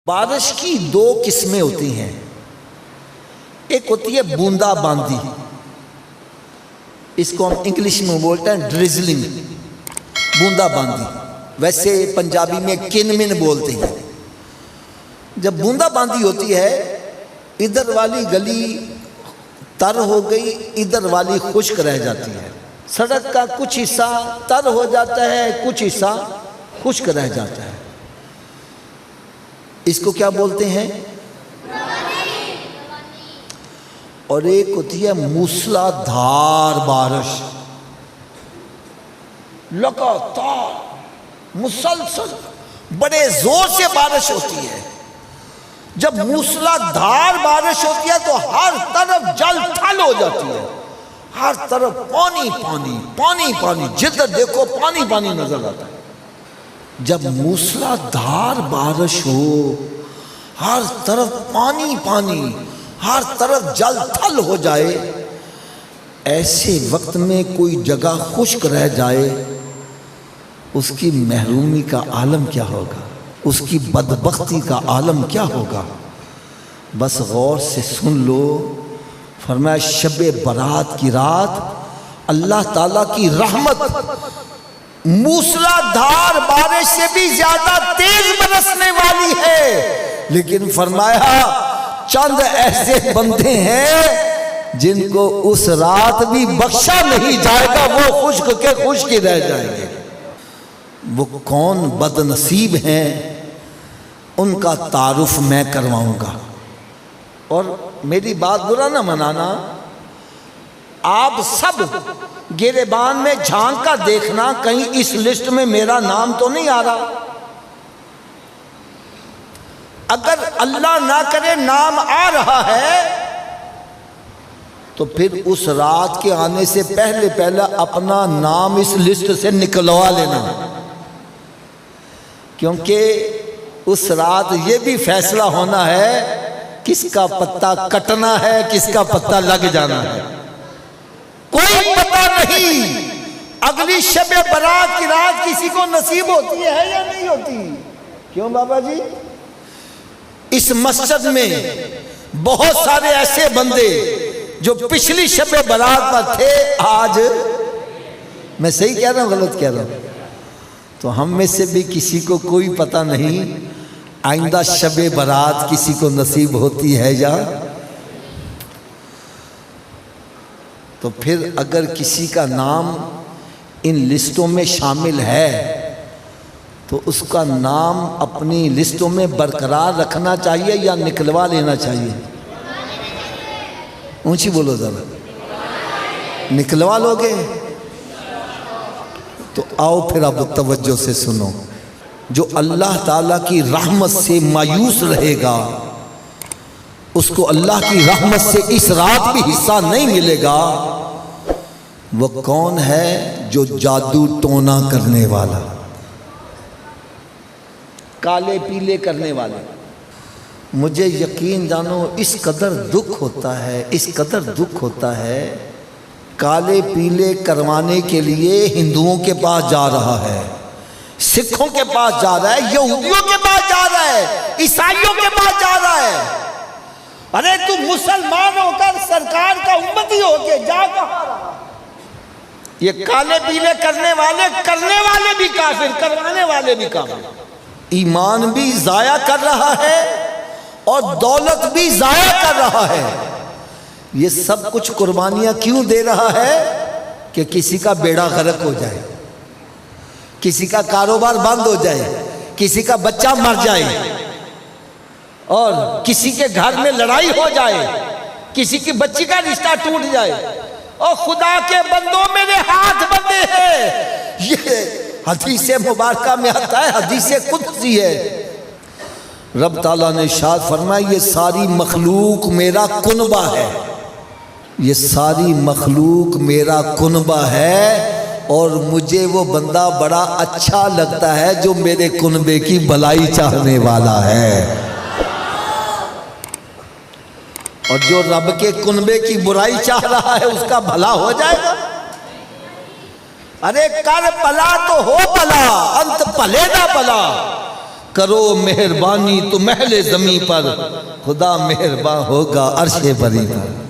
بارش کی دو قسمیں ہوتی ہیں، ایک ہوتی ہے بوندا باندی، اس کو ہم انگلش میں بولتے ہیں ڈریزلنگ، بوندا باندی، ویسے پنجابی میں کن من بولتے ہیں۔ جب بوندا باندی ہوتی ہے، ادھر والی گلی تر ہو گئی، ادھر والی خشک رہ جاتی ہے، سڑک کا کچھ حصہ تر ہو جاتا ہے، کچھ حصہ خشک رہ جاتا ہے، اس کو کیا بولتے ہیں؟ اور ایک ہوتی ہے موسلا دھار بارش، لگاتار مسلسل بڑے زور سے بارش ہوتی ہے۔ جب موسلا دھار بارش ہوتی ہے تو ہر طرف جل تھل ہو جاتی ہے، ہر طرف پانی پانی پانی پانی، جدھر دیکھو پانی پانی نظر آتا ہے۔ جب موسلا دھار بارش ہو، ہر طرف پانی پانی، ہر طرف جل تھل ہو جائے، ایسے وقت میں کوئی جگہ خشک رہ جائے، اس کی محرومی کا عالم کیا ہوگا، اس کی بدبختی کا عالم کیا ہوگا؟ بس غور سے سن لو، فرمایا شب برات کی رات اللہ تعالیٰ کی رحمت موسلا دھار بارش سے بھی زیادہ تیز برسنے والی ہے، لیکن فرمایا چند ایسے بندے ہیں جن کو اس رات بھی بخشا نہیں جائے گا، وہ خشک کے خشک ہی رہ جائیں گے۔ وہ کون بد نصیب ہیں، ان کا تعارف میں کرواؤں گا۔ اور میری بات برا نہ منانا، آپ سب گریبان میں جھانک کر دیکھنا کہیں اس لسٹ میں میرا نام تو نہیں آ رہا۔ اگر اللہ نہ کرے نام آ رہا ہے تو پھر اس رات کے آنے سے پہلے اپنا نام اس لسٹ سے نکلوا لینا، کیونکہ اس رات یہ بھی فیصلہ ہونا ہے کس کا پتہ کٹنا ہے، کس کا پتہ لگ جانا ہے، کوئی پتہ نہیں۔ اگلی شب برات کی رات کسی کو نصیب ہوتی ہے یا نہیں ہوتی؟ کیوں بابا جی؟ اس مسجد میں بہت سارے ایسے بندے جو پچھلی شب برات پر تھے، آج میں صحیح کہہ رہا ہوں غلط کہہ رہا ہوں؟ تو ہم میں سے بھی کسی کو کوئی پتہ نہیں آئندہ شب برات کسی کو نصیب ہوتی ہے یا؟ تو پھر اگر کسی کا نام ان لسٹوں میں شامل ہے تو اس کا نام اپنی لسٹوں میں برقرار رکھنا چاہیے یا نکلوا لینا چاہیے؟ اونچی بولو ذرا، نکلوا لوگے؟ تو آؤ پھر اب توجہ سے سنو، جو اللہ تعالیٰ کی رحمت سے مایوس رہے گا اس کو اللہ کی رحمت سے اس رات بھی حصہ نہیں ملے گا۔ وہ کون ہے؟ جو جادو ٹونا کرنے والا، کالے پیلے کرنے والے۔ مجھے یقین جانو اس قدر دکھ ہوتا ہے، اس قدر دکھ ہوتا ہے، کالے پیلے کروانے کے لیے ہندوؤں کے پاس جا رہا ہے، سکھوں کے پاس جا رہا ہے، یہودیوں کے پاس جا رہا ہے، عیسائیوں کے پاس جا رہا ہے۔ ارے تو مسلمان ہو کر سرکار کا امتی ہو کے جا کہاں رہا؟ یہ کالے پیلے کرنے والے بھی کافر، کروانے والے بھی کافر، ایمان بھی ضائع کر رہا ہے اور دولت بھی ضائع کر رہا ہے۔ یہ سب کچھ قربانیاں کیوں دے رہا ہے؟ کہ کسی کا بیڑا غرق ہو جائے، کسی کا کاروبار بند ہو جائے، کسی کا بچہ مر جائے، اور کسی کے گھر میں لڑائی ہو جائے، کسی کی بچی کا رشتہ ٹوٹ جائے۔ اور خدا کے بندوں میرے ہاتھ بندے ہیں، یہ حدیث مبارکہ میں آتا ہے، حدیث قدسی ہے، رب تعالیٰ نے ارشاد فرمایا یہ ساری مخلوق میرا کنبہ ہے، یہ ساری مخلوق میرا کنبہ ہے، اور مجھے وہ بندہ بڑا اچھا لگتا ہے جو میرے کنبے کی بھلائی چاہنے والا ہے، اور جو رب کے کنبے کی برائی چاہ رہا ہے اس کا بھلا ہو جائے گا۔ ارے کر بھلا تو ہو بھلا، انت پلے نہ بھلا، کرو مہربانی تو محل زمیں پر، خدا مہربان ہوگا عرش بری پر۔